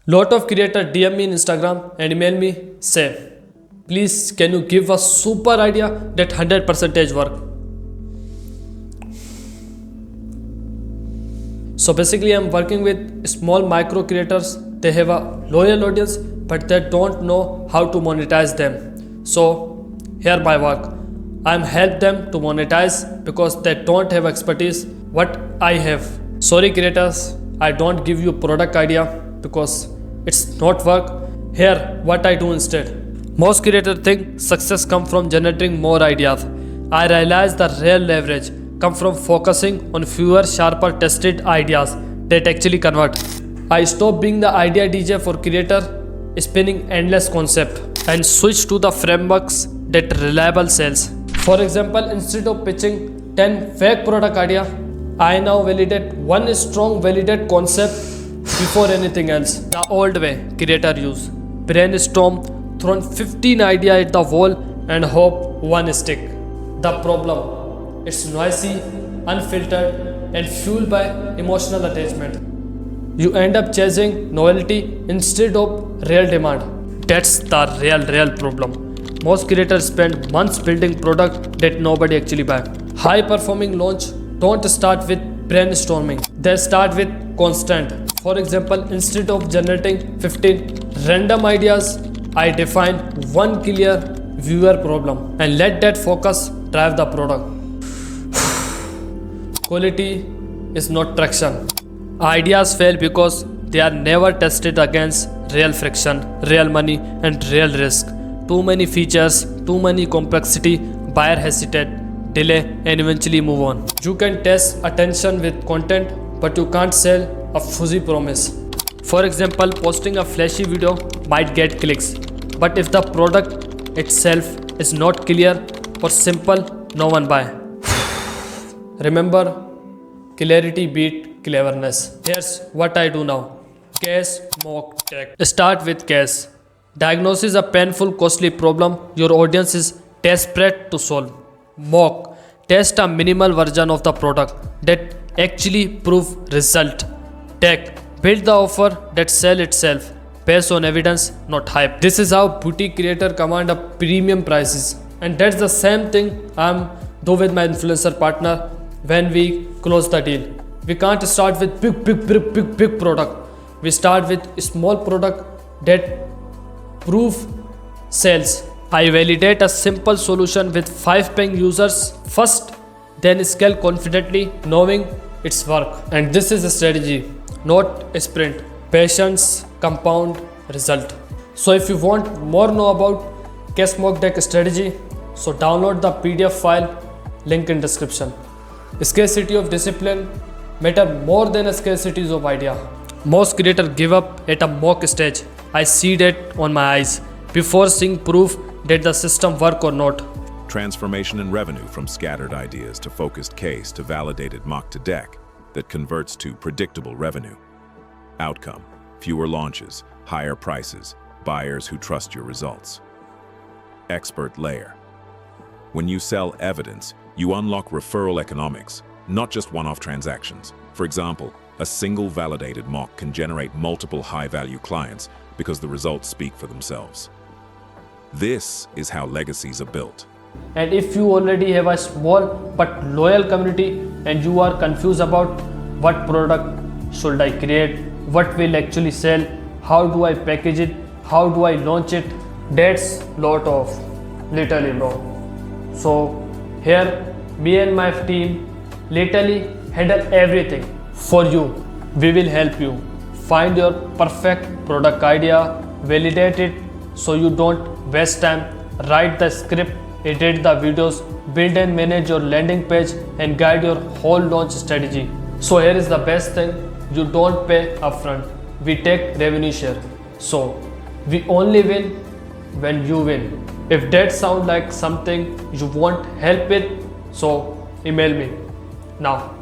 Lot of creator DM me in Instagram and email me, say, please can you give a super idea that 100% work. So basically I'm working with small micro creators. They have a loyal audience but they don't know how to monetize them. So here my work. I'm help them to monetize because they don't have expertise what I have. Sorry creators, I don't give you product idea because it's not work. Here what I do instead. Most creators think success come from generating more ideas. I realize the real leverage come from focusing on fewer sharper tested ideas that actually convert. I stopped being the idea DJ for creator spinning endless concept and switch to the frameworks that reliable sells. For example, instead of pitching 10 fake product idea, I now validate one strong validate concept before anything else. The old way creator use. Brainstorm, throw 15 idea at the wall and hope one stick. The problem, it's noisy, unfiltered and fueled by emotional attachment. You end up chasing novelty instead of real demand. That's the real problem. Most creators spend months building product that nobody actually buy. High performing launch don't start with brainstorming. They start with constant. For example, instead of generating 15 random ideas, I define one clear viewer problem and let that focus drive the product. Quality is not traction. Ideas fail because they are never tested against real friction, real money and real risk. Too many features, too many complexity, buyer hesitate, delay and eventually move on. You can test attention with content but you can't sell a fuzzy promise. For example, posting a flashy video might get clicks, but if the product itself is not clear or simple, no one buy. Remember, clarity beat cleverness. Here's what I do now. Case, mock, tech. Start with case. Diagnosis a painful, costly problem your audience is desperate to solve. Mock. Test a minimal version of the product that actually prove result. Tech. Build the offer that sell itself based on evidence, not hype. This is how boutique creator command a premium prices. And that's the same thing I'm do with my influencer partner when we close the deal. We can't start with big product. We start with small product that prove sales. I validate a simple solution with 5 paying users first, then scale confidently knowing its work. And this is a strategy, not a sprint. Patience, compound, result. So if you want more know about Case Mock Deck strategy, so download the PDF file, link in description. Scarcity of discipline matter more than a scarcity of idea. Most creators give up at a mock stage. I see that on my eyes before seeing proof that the system work or not. Transformation in revenue from scattered ideas to focused case to validated mock to deck that converts to predictable revenue. Outcome, fewer launches, higher prices, buyers who trust your results. Expert layer. When you sell evidence, you unlock referral economics, not just one-off transactions. For example, a single validated mock can generate multiple high-value clients because the results speak for themselves. This is how legacies are built. And if you already have a small but loyal community and you are confused about what product should I create, what will actually sell, how do I package it, how do I launch it, that's lot of literally bro. So here me and my team literally handle everything for you. We will help you find your perfect product idea, validate it so you don't waste time, write the script, edit the videos, build and manage your landing page and guide your whole launch strategy. So here is the best thing, you don't pay upfront, we take revenue share. So we only win when you win. If that sounds like something you want help with, so email me now.